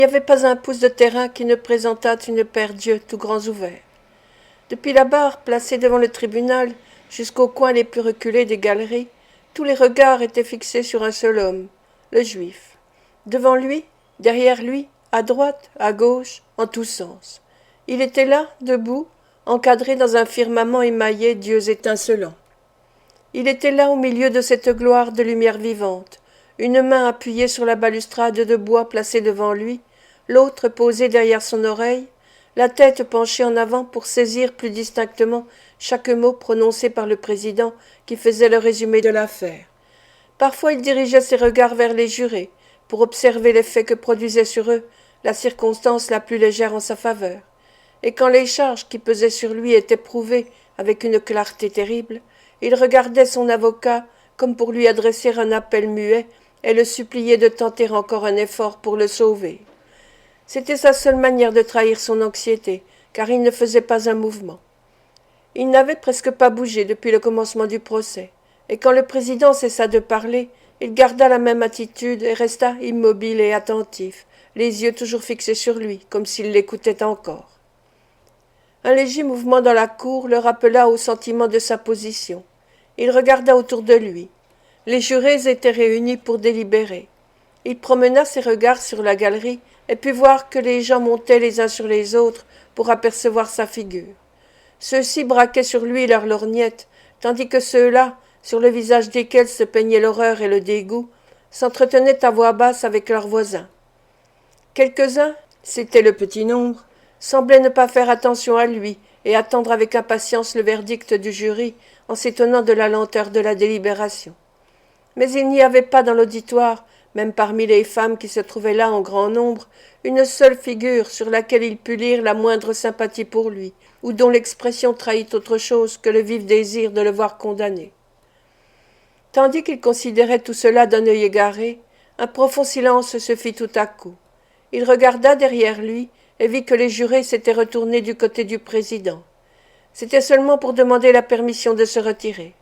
Il n'y avait pas un pouce de terrain qui ne présentât une paire d'yeux tout grands ouverts. Depuis la barre placée devant le tribunal jusqu'aux coins les plus reculés des galeries, tous les regards étaient fixés sur un seul homme, le juif. Devant lui, derrière lui, à droite, à gauche, en tous sens. Il était là, debout, encadré dans un firmament émaillé d'yeux étincelants. Il était là au milieu de cette gloire de lumière vivante, une main appuyée sur la balustrade de bois placée devant lui, l'autre posée derrière son oreille, la tête penchée en avant pour saisir plus distinctement chaque mot prononcé par le président qui faisait le résumé de l'affaire. Parfois il dirigeait ses regards vers les jurés, pour observer l'effet que produisait sur eux la circonstance la plus légère en sa faveur, et quand les charges qui pesaient sur lui étaient prouvées avec une clarté terrible, il regardait son avocat comme pour lui adresser un appel muet et le supplier de tenter encore un effort pour le sauver. C'était sa seule manière de trahir son anxiété, car il ne faisait pas un mouvement. Il n'avait presque pas bougé depuis le commencement du procès, et quand le président cessa de parler, il garda la même attitude et resta immobile et attentif, les yeux toujours fixés sur lui, comme s'il l'écoutait encore. Un léger mouvement dans la cour le rappela au sentiment de sa position. Il regarda autour de lui. Les jurés étaient réunis pour délibérer. Il promena ses regards sur la galerie et put voir que les gens montaient les uns sur les autres pour apercevoir sa figure. Ceux-ci braquaient sur lui leurs lorgnettes, tandis que ceux-là, sur le visage desquels se peignait l'horreur et le dégoût, s'entretenaient à voix basse avec leurs voisins. Quelques-uns, c'était le petit nombre, semblaient ne pas faire attention à lui et attendre avec impatience le verdict du jury en s'étonnant de la lenteur de la délibération. Mais il n'y avait pas dans l'auditoire, même parmi les femmes qui se trouvaient là en grand nombre, une seule figure sur laquelle il pût lire la moindre sympathie pour lui, ou dont l'expression trahit autre chose que le vif désir de le voir condamné. Tandis qu'il considérait tout cela d'un œil égaré, un profond silence se fit tout à coup. Il regarda derrière lui et vit que les jurés s'étaient retournés du côté du président. C'était seulement pour demander la permission de se retirer.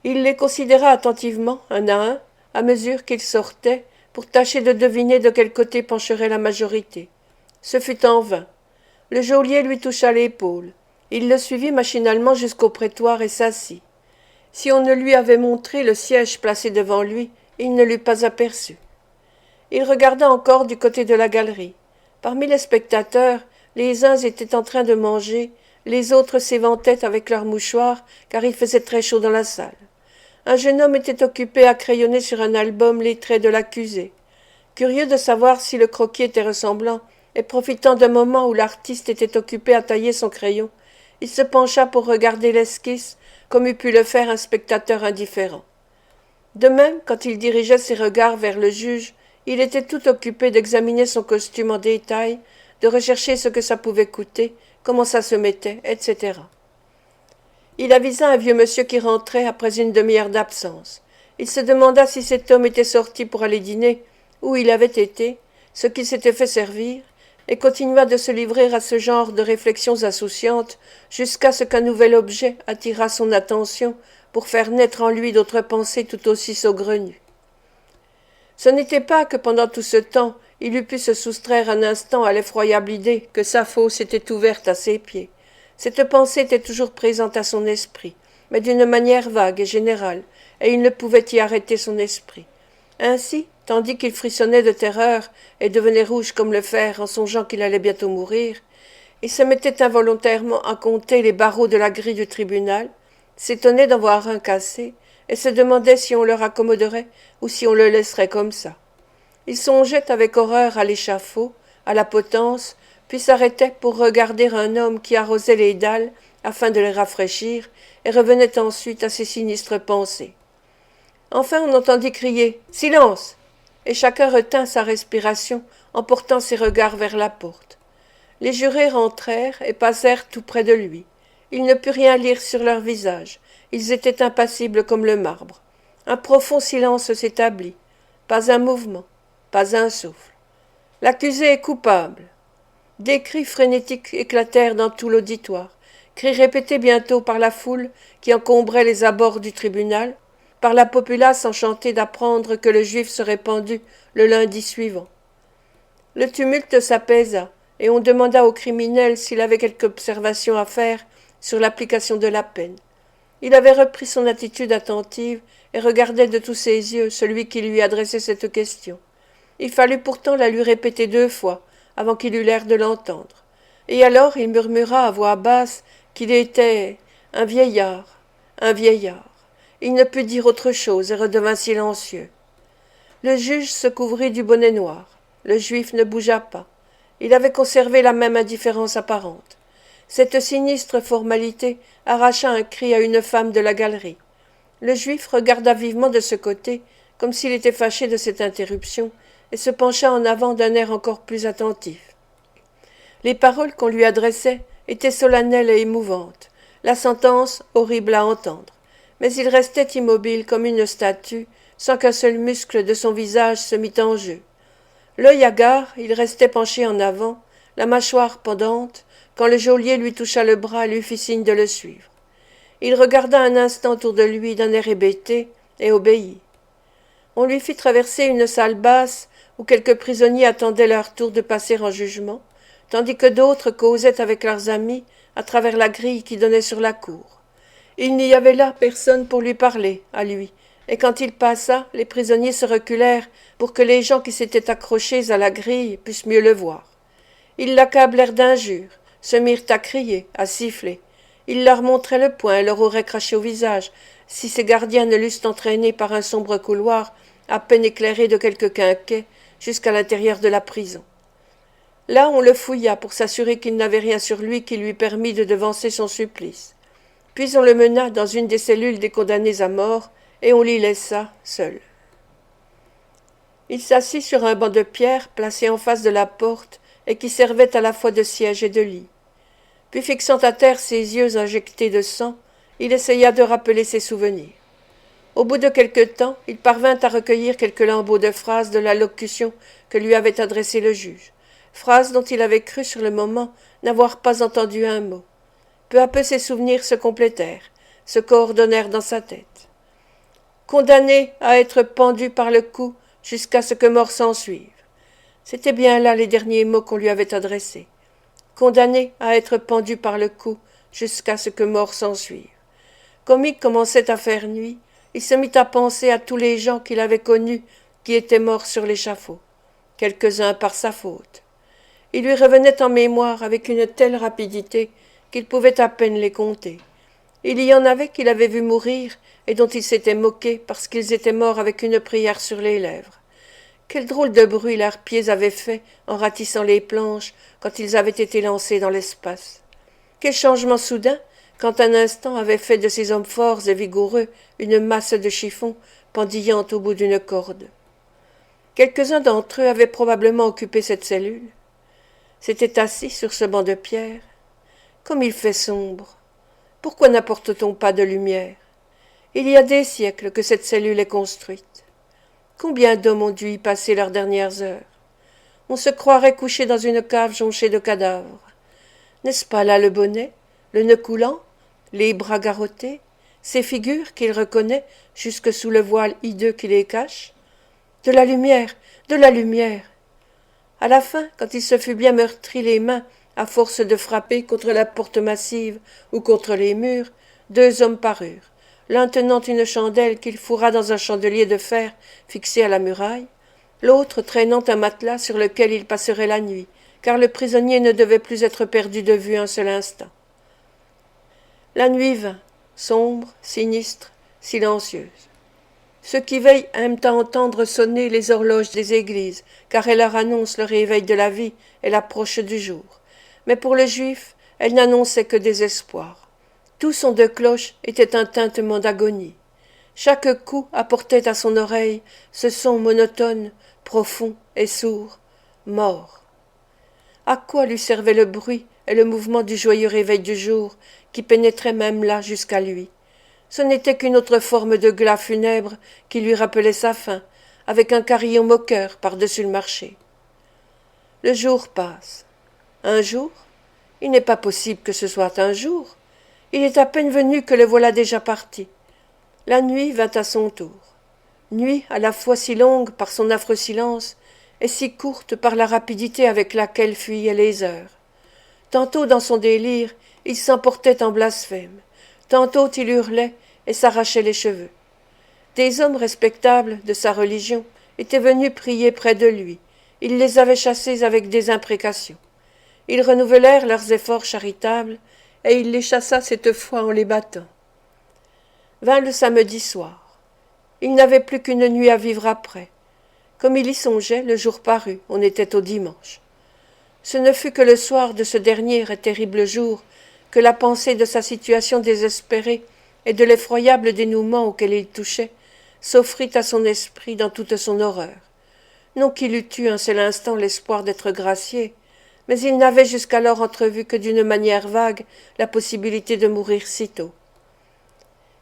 Il les considéra attentivement, un à mesure qu'ils sortaient, pour tâcher de deviner de quel côté pencherait la majorité. Ce fut en vain. Le geôlier lui toucha l'épaule. Il le suivit machinalement jusqu'au prétoire et s'assit. Si on ne lui avait montré le siège placé devant lui, il ne l'eût pas aperçu. Il regarda encore du côté de la galerie. Parmi les spectateurs, les uns étaient en train de manger, les autres s'éventaient avec leurs mouchoirs, car il faisait très chaud dans la salle. Un jeune homme était occupé à crayonner sur un album les traits de l'accusé. Curieux de savoir si le croquis était ressemblant, et profitant d'un moment où l'artiste était occupé à tailler son crayon, il se pencha pour regarder l'esquisse, comme eût pu le faire un spectateur indifférent. De même, quand il dirigeait ses regards vers le juge, il était tout occupé d'examiner son costume en détail, de rechercher ce que ça pouvait coûter, comment ça se mettait, etc. Il avisa un vieux monsieur qui rentrait après une demi-heure d'absence. Il se demanda si cet homme était sorti pour aller dîner, où il avait été, ce qu'il s'était fait servir, et continua de se livrer à ce genre de réflexions insouciantes jusqu'à ce qu'un nouvel objet attirât son attention pour faire naître en lui d'autres pensées tout aussi saugrenues. Ce n'était pas que pendant tout ce temps il eût pu se soustraire un instant à l'effroyable idée que sa fosse était ouverte à ses pieds. Cette pensée était toujours présente à son esprit, mais d'une manière vague et générale, et il ne pouvait y arrêter son esprit. Ainsi, tandis qu'il frissonnait de terreur et devenait rouge comme le fer en songeant qu'il allait bientôt mourir, il se mettait involontairement à compter les barreaux de la grille du tribunal, s'étonnait d'en voir un cassé, et se demandait si on le raccommoderait ou si on le laisserait comme ça. Il songeait avec horreur à l'échafaud, à la potence, puis s'arrêtait pour regarder un homme qui arrosait les dalles afin de les rafraîchir, et revenait ensuite à ses sinistres pensées. Enfin on entendit crier « Silence !» et chacun retint sa respiration en portant ses regards vers la porte. Les jurés rentrèrent et passèrent tout près de lui. Il ne put rien lire sur leurs visages. Ils étaient impassibles comme le marbre. Un profond silence s'établit. Pas un mouvement, pas un souffle. L'accusé est coupable. Des cris frénétiques éclatèrent dans tout l'auditoire, cris répétés bientôt par la foule qui encombrait les abords du tribunal, par la populace enchantée d'apprendre que le juif serait pendu le lundi suivant. Le tumulte s'apaisa, et on demanda au criminel s'il avait quelque observation à faire sur l'application de la peine. Il avait repris son attitude attentive et regardait de tous ses yeux celui qui lui adressait cette question. Il fallut pourtant la lui répéter 2 fois avant qu'il eût l'air de l'entendre. Et alors il murmura à voix basse qu'il était un vieillard, un vieillard. Il ne put dire autre chose et redevint silencieux. Le juge se couvrit du bonnet noir. Le juif ne bougea pas. Il avait conservé la même indifférence apparente. Cette sinistre formalité arracha un cri à une femme de la galerie. Le juif regarda vivement de ce côté, comme s'il était fâché de cette interruption, et se pencha en avant d'un air encore plus attentif. Les paroles qu'on lui adressait étaient solennelles et émouvantes, la sentence horrible à entendre, mais il restait immobile comme une statue, sans qu'un seul muscle de son visage se mît en jeu. L'œil hagard, il restait penché en avant, la mâchoire pendante, quand le geôlier lui toucha le bras et lui fit signe de le suivre. Il regarda un instant autour de lui d'un air hébété et obéit. On lui fit traverser une salle basse où quelques prisonniers attendaient leur tour de passer en jugement, tandis que d'autres causaient avec leurs amis à travers la grille qui donnait sur la cour. Il n'y avait là personne pour lui parler, à lui, et quand il passa, les prisonniers se reculèrent pour que les gens qui s'étaient accrochés à la grille pussent mieux le voir. Ils l'accablèrent d'injures, se mirent à crier, à siffler. Il leur montrait le poing et leur aurait craché au visage, si ses gardiens ne l'eussent entraîné par un sombre couloir, à peine éclairé de quelques quinquets, jusqu'à l'intérieur de la prison. Là on le fouilla pour s'assurer qu'il n'avait rien sur lui qui lui permît de devancer son supplice. Puis on le mena dans une des cellules des condamnés à mort, et on l'y laissa seul. Il s'assit sur un banc de pierre placé en face de la porte et qui servait à la fois de siège et de lit. Puis fixant à terre ses yeux injectés de sang, il essaya de rappeler ses souvenirs. Au bout de quelque temps, il parvint à recueillir quelques lambeaux de phrases de l'allocution que lui avait adressée le juge, phrases dont il avait cru sur le moment n'avoir pas entendu un mot. Peu à peu ses souvenirs se complétèrent, se coordonnèrent dans sa tête. Condamné à être pendu par le cou jusqu'à ce que mort s'ensuive. C'étaient bien là les derniers mots qu'on lui avait adressés. Condamné à être pendu par le cou jusqu'à ce que mort s'ensuive. Comme il commençait à faire nuit, il se mit à penser à tous les gens qu'il avait connus qui étaient morts sur l'échafaud, quelques-uns par sa faute. Il lui revenait en mémoire avec une telle rapidité qu'il pouvait à peine les compter. Il y en avait qu'il avait vu mourir et dont il s'était moqué parce qu'ils étaient morts avec une prière sur les lèvres. Quel drôle de bruit leurs pieds avaient fait en ratissant les planches quand ils avaient été lancés dans l'espace. Quel changement soudain quand un instant avait fait de ces hommes forts et vigoureux une masse de chiffon pendillant au bout d'une corde. Quelques-uns d'entre eux avaient probablement occupé cette cellule. S'étaient assis sur ce banc de pierre. Comme il fait sombre. Pourquoi n'apporte-t-on pas de lumière? Il y a des siècles que cette cellule est construite. Combien d'hommes ont dû y passer leurs dernières heures? On se croirait couché dans une cave jonchée de cadavres. N'est-ce pas là le bonnet, le nœud coulant, les bras garrottés, ces figures qu'il reconnaît jusque sous le voile hideux qui les cache? De la lumière, de la lumière! À la fin, quand il se fut bien meurtri les mains à force de frapper contre la porte massive ou contre les murs, 2 hommes parurent, l'un tenant une chandelle qu'il fourra dans un chandelier de fer fixé à la muraille, l'autre traînant un matelas sur lequel il passerait la nuit, car le prisonnier ne devait plus être perdu de vue un seul instant. La nuit vint, sombre, sinistre, silencieuse. Ceux qui veillent aiment à entendre sonner les horloges des églises, car elles leur annoncent le réveil de la vie et l'approche du jour. Mais pour le juif, elles n'annonçaient que désespoir. Tout son de cloche était un tintement d'agonie. Chaque coup apportait à son oreille ce son monotone, profond et sourd, mort. À quoi lui servait le bruit et le mouvement du joyeux réveil du jour, qui pénétrait même là jusqu'à lui? Ce n'était qu'une autre forme de glas funèbre qui lui rappelait sa fin, avec un carillon moqueur par-dessus le marché. Le jour passe. Un jour? Il n'est pas possible que ce soit un jour. Il est à peine venu que le voilà déjà parti. La nuit vint à son tour. Nuit à la fois si longue par son affreux silence et si courte par la rapidité avec laquelle fuyaient les heures. Tantôt dans son délire, il s'emportait en blasphème, tantôt il hurlait et s'arrachait les cheveux. Des hommes respectables de sa religion étaient venus prier près de lui, il les avait chassés avec des imprécations. Ils renouvelèrent leurs efforts charitables, et il les chassa cette fois en les battant. Vint le samedi soir. Il n'avait plus qu'une nuit à vivre après. Comme il y songeait, le jour parut, on était au dimanche. Ce ne fut que le soir de ce dernier et terrible jour que la pensée de sa situation désespérée et de l'effroyable dénouement auquel il touchait s'offrit à son esprit dans toute son horreur. Non qu'il eût eu un seul instant l'espoir d'être gracié, mais il n'avait jusqu'alors entrevu que d'une manière vague la possibilité de mourir sitôt.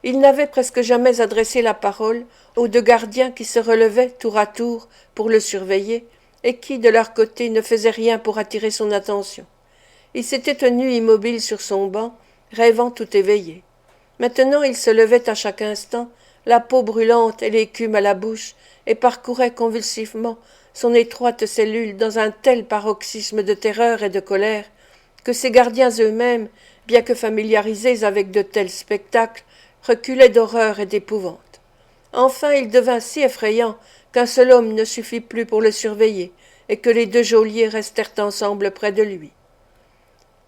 Il n'avait presque jamais adressé la parole aux deux gardiens qui se relevaient tour à tour pour le surveiller et qui, de leur côté, ne faisaient rien pour attirer son attention. Il s'était tenu immobile sur son banc, rêvant tout éveillé. Maintenant il se levait à chaque instant, la peau brûlante et l'écume à la bouche, et parcourait convulsivement son étroite cellule dans un tel paroxysme de terreur et de colère que ses gardiens eux-mêmes, bien que familiarisés avec de tels spectacles, reculaient d'horreur et d'épouvante. Enfin il devint si effrayant qu'un seul homme ne suffit plus pour le surveiller, et que les deux geôliers restèrent ensemble près de lui.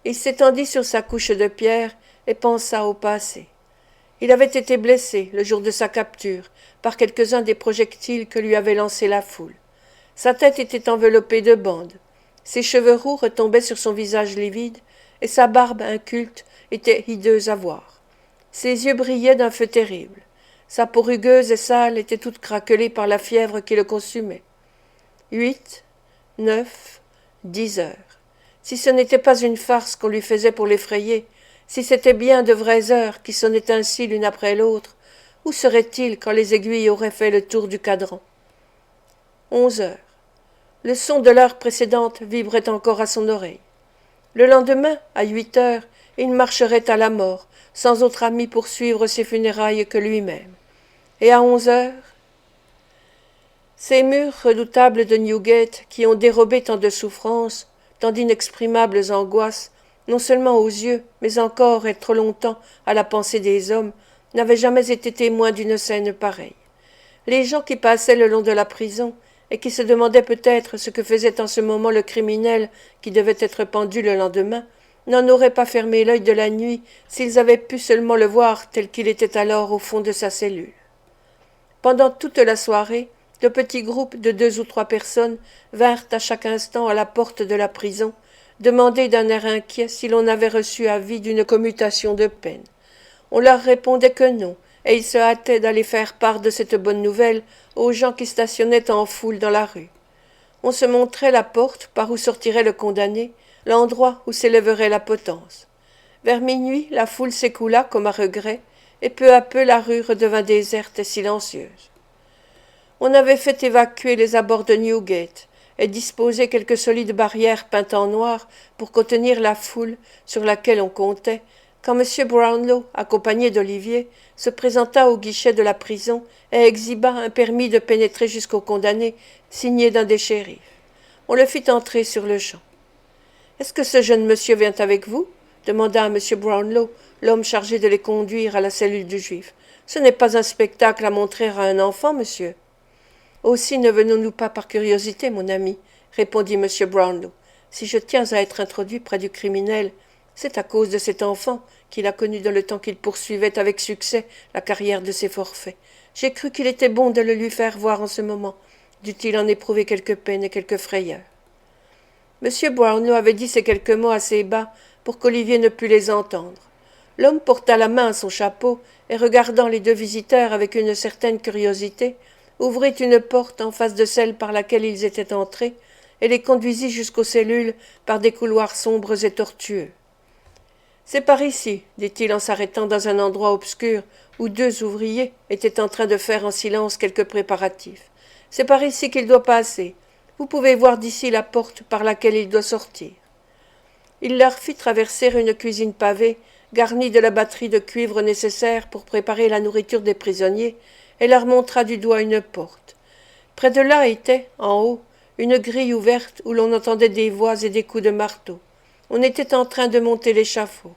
Il s'étendit sur sa couche de pierre et pensa au passé. Il avait été blessé, le jour de sa capture, par quelques-uns des projectiles que lui avait lancés la foule. Sa tête était enveloppée de bandes. Ses cheveux roux retombaient sur son visage livide, et sa barbe inculte était hideuse à voir. Ses yeux brillaient d'un feu terrible. Sa peau rugueuse et sale était toute craquelée par la fièvre qui le consumait. 8, 9, 10 heures. Si ce n'était pas une farce qu'on lui faisait pour l'effrayer, si c'était bien de vraies heures qui sonnaient ainsi l'une après l'autre, où serait-il quand les aiguilles auraient fait le tour du cadran? 11 heures. Le son de l'heure précédente vibrait encore à son oreille. Le lendemain, à 8 heures, il marcherait à la mort, sans autre ami pour suivre ses funérailles que lui-même. Et à 11 heures, ces murs redoutables de Newgate, qui ont dérobé tant de souffrances, tant d'inexprimables angoisses, non seulement aux yeux, mais encore et trop longtemps à la pensée des hommes, n'avaient jamais été témoins d'une scène pareille. Les gens qui passaient le long de la prison, et qui se demandaient peut-être ce que faisait en ce moment le criminel qui devait être pendu le lendemain, n'en auraient pas fermé l'œil de la nuit s'ils avaient pu seulement le voir tel qu'il était alors au fond de sa cellule. Pendant toute la soirée, de petits groupes de 2 ou 3 personnes vinrent à chaque instant à la porte de la prison, demander d'un air inquiet si l'on avait reçu avis d'une commutation de peine. On leur répondait que non, et ils se hâtaient d'aller faire part de cette bonne nouvelle aux gens qui stationnaient en foule dans la rue. On se montrait la porte par où sortirait le condamné, l'endroit où s'élèverait la potence. Vers minuit, la foule s'écoula comme à regret, et peu à peu la rue redevint déserte et silencieuse. On avait fait évacuer les abords de Newgate, et disposé quelques solides barrières peintes en noir pour contenir la foule sur laquelle on comptait, quand M. Brownlow, accompagné d'Olivier, se présenta au guichet de la prison et exhiba un permis de pénétrer jusqu'au condamné, signé d'un des shérifs. On le fit entrer sur-le-champ. « Est-ce que ce jeune monsieur vient avec vous » demanda à M. Brownlow, l'homme chargé de les conduire à la cellule du juif. « Ce n'est pas un spectacle à montrer à un enfant, monsieur. » « Aussi ne venons-nous pas par curiosité, mon ami, » répondit M. Brownlow. « Si je tiens à être introduit près du criminel, c'est à cause de cet enfant qu'il a connu dans le temps qu'il poursuivait avec succès la carrière de ses forfaits. J'ai cru qu'il était bon de le lui faire voir en ce moment, dût-il en éprouver quelque peine et quelque frayeur. » M. Brownlow avait dit ces quelques mots assez bas pour qu'Olivier ne pût les entendre. L'homme porta la main à son chapeau et, regardant les deux visiteurs avec une certaine curiosité, ouvrit une porte en face de celle par laquelle ils étaient entrés et les conduisit jusqu'aux cellules par des couloirs sombres et tortueux. « C'est par ici, dit-il en s'arrêtant dans un endroit obscur où 2 ouvriers étaient en train de faire en silence quelques préparatifs. C'est par ici qu'il doit passer. Vous pouvez voir d'ici la porte par laquelle il doit sortir. » Il leur fit traverser une cuisine pavée, garnie de la batterie de cuivre nécessaire pour préparer la nourriture des prisonniers, et leur montra du doigt une porte. Près de là était, en haut, une grille ouverte où l'on entendait des voix et des coups de marteau. On était en train de monter l'échafaud.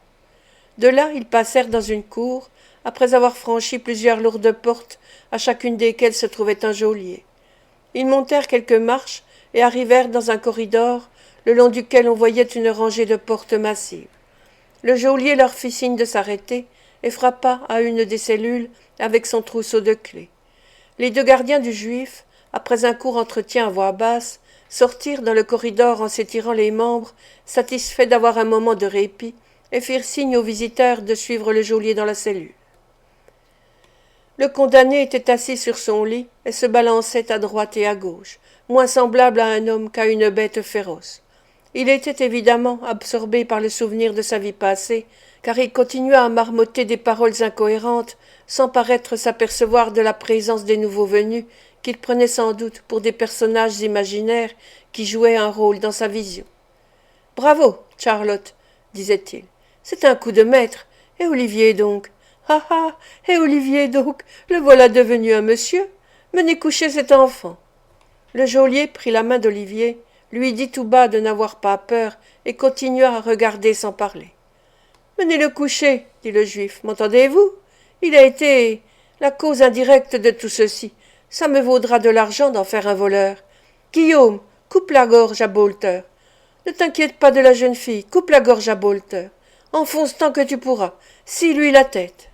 De là, ils passèrent dans une cour, après avoir franchi plusieurs lourdes portes, à chacune desquelles se trouvait un geôlier. Ils montèrent quelques marches et arrivèrent dans un corridor, le long duquel on voyait une rangée de portes massives. Le geôlier leur fit signe de s'arrêter et frappa à une des cellules avec son trousseau de clefs. Les deux gardiens du juif, après un court entretien à voix basse, sortirent dans le corridor en s'étirant les membres, satisfaits d'avoir un moment de répit, et firent signe aux visiteurs de suivre le geôlier dans la cellule. Le condamné était assis sur son lit et se balançait à droite et à gauche, moins semblable à un homme qu'à une bête féroce. Il était évidemment absorbé par le souvenir de sa vie passée, car il continua à marmotter des paroles incohérentes, sans paraître s'apercevoir de la présence des nouveaux venus, qu'il prenait sans doute pour des personnages imaginaires qui jouaient un rôle dans sa vision. « Bravo, Charlotte, disait-il. C'est un coup de maître. Et Olivier donc? Ah ah, et Olivier donc? Le voilà devenu un monsieur. Menez coucher cet enfant. » Le geôlier prit la main d'Olivier, lui dit tout bas de n'avoir pas peur, et continua à regarder sans parler. « Menez-le coucher, dit le juif. M'entendez-vous? Il a été la cause indirecte de tout ceci. Ça me vaudra de l'argent d'en faire un voleur. Guillaume, coupe la gorge à Bolter. Ne t'inquiète pas de la jeune fille, coupe la gorge à Bolter. Enfonce tant que tu pourras, scie-lui la tête.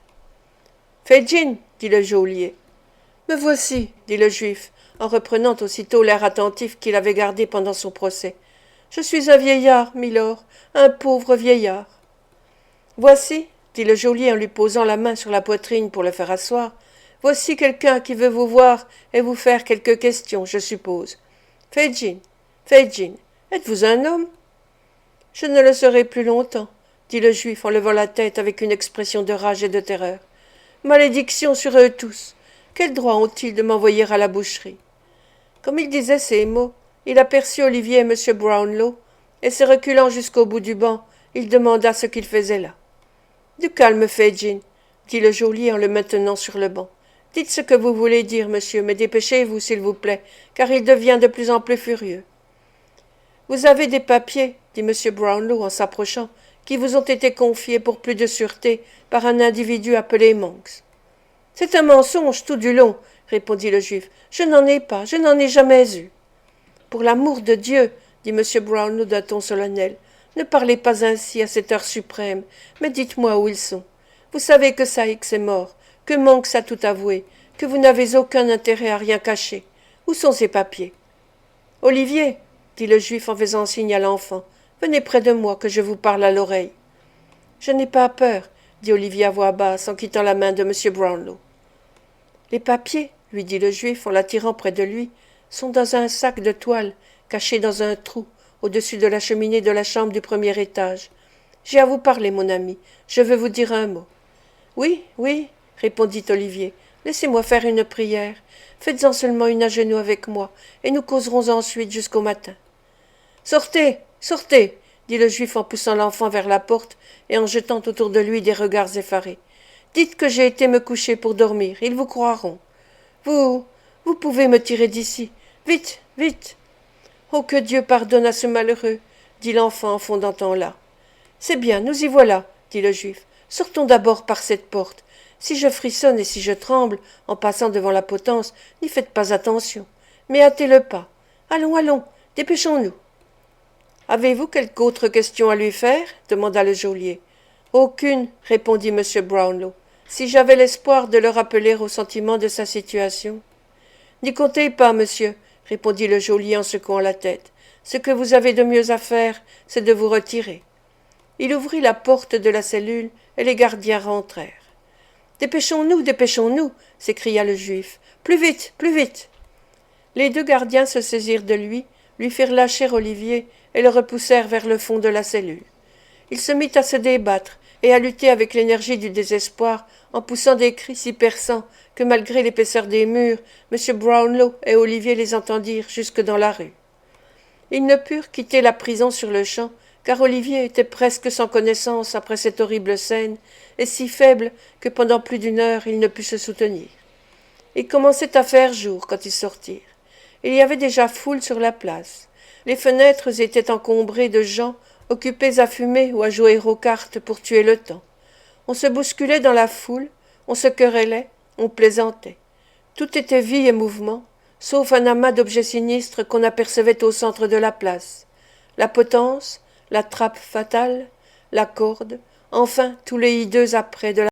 Fedjin, dit le geôlier. Me voici, dit le juif, en reprenant aussitôt l'air attentif qu'il avait gardé pendant son procès. Je suis un vieillard, milord, un pauvre vieillard. Voici, dit le geôlier en lui posant la main sur la poitrine pour le faire asseoir, voici quelqu'un qui veut vous voir et vous faire quelques questions, je suppose. Fedjin, êtes-vous un homme? Je ne le serai plus longtemps, dit le juif en levant la tête avec une expression de rage et de terreur. Malédiction sur eux tous! Quel droit ont-ils de m'envoyer à la boucherie? Comme il disait ces mots, il aperçut Olivier et M. Brownlow, et se reculant jusqu'au bout du banc, il demanda ce qu'ils faisaient là. Du calme, Fedjin, dit le geôlier en le maintenant sur le banc. Dites ce que vous voulez dire, monsieur, mais dépêchez-vous, s'il vous plaît, car il devient de plus en plus furieux. Vous avez des papiers, dit M. Brownlow en s'approchant, qui vous ont été confiés pour plus de sûreté par un individu appelé Monks. C'est un mensonge tout du long, répondit le juif. Je n'en ai pas, je n'en ai jamais eu. Pour l'amour de Dieu, dit M. Brownlow d'un ton solennel, ne parlez pas ainsi à cette heure suprême, mais dites-moi où ils sont. Vous savez que Saïx est mort, que Monks a tout avoué, que vous n'avez aucun intérêt à rien cacher. Où sont ces papiers? Olivier, dit le juif en faisant signe à l'enfant, venez près de moi que je vous parle à l'oreille. Je n'ai pas peur, dit Olivier à voix basse en quittant la main de M. Brownlow. Les papiers, lui dit le juif en l'attirant près de lui, sont dans un sac de toile caché dans un trou au-dessus de la cheminée de la chambre du premier étage. J'ai à vous parler, mon ami, je veux vous dire un mot. Oui, oui, répondit Olivier, laissez-moi faire une prière. Faites-en seulement une à genoux avec moi, et nous causerons ensuite jusqu'au matin. Sortez, sortez, dit le juif en poussant l'enfant vers la porte et en jetant autour de lui des regards effarés. Dites que j'ai été me coucher pour dormir, ils vous croiront. Vous pouvez me tirer d'ici. Vite, vite. Oh, que Dieu pardonne à ce malheureux, dit l'enfant en fondant en larmes. C'est bien, nous y voilà, dit le juif. Sortons d'abord par cette porte. Si je frissonne et si je tremble en passant devant la potence, n'y faites pas attention. Mais hâtez le pas. Allons, allons, dépêchons-nous. Avez-vous quelque autre question à lui faire? Demanda le geôlier. Aucune, répondit M. Brownlow. Si j'avais l'espoir de le rappeler au sentiment de sa situation. N'y comptez pas, monsieur, répondit le geôlier en secouant la tête. Ce que vous avez de mieux à faire, c'est de vous retirer. Il ouvrit la porte de la cellule et les gardiens rentrèrent. Dépêchons-nous, s'écria le juif. Plus vite, plus vite. Les deux gardiens se saisirent de lui firent lâcher Olivier et le repoussèrent vers le fond de la cellule. Il se mit à se débattre et à lutter avec l'énergie du désespoir en poussant des cris si perçants que malgré l'épaisseur des murs, M. Brownlow et Olivier les entendirent jusque dans la rue. Ils ne purent quitter la prison sur-le-champ, car Olivier était presque sans connaissance après cette horrible scène, et si faible que pendant plus d'1 heure il ne put se soutenir. Il commençait à faire jour quand ils sortirent. Il y avait déjà foule sur la place. Les fenêtres étaient encombrées de gens occupés à fumer ou à jouer aux cartes pour tuer le temps. On se bousculait dans la foule, on se querellait, on plaisantait. Tout était vie et mouvement, sauf un amas d'objets sinistres qu'on apercevait au centre de la place. La potence, la trappe fatale, la corde, enfin tous les hideux apprêts de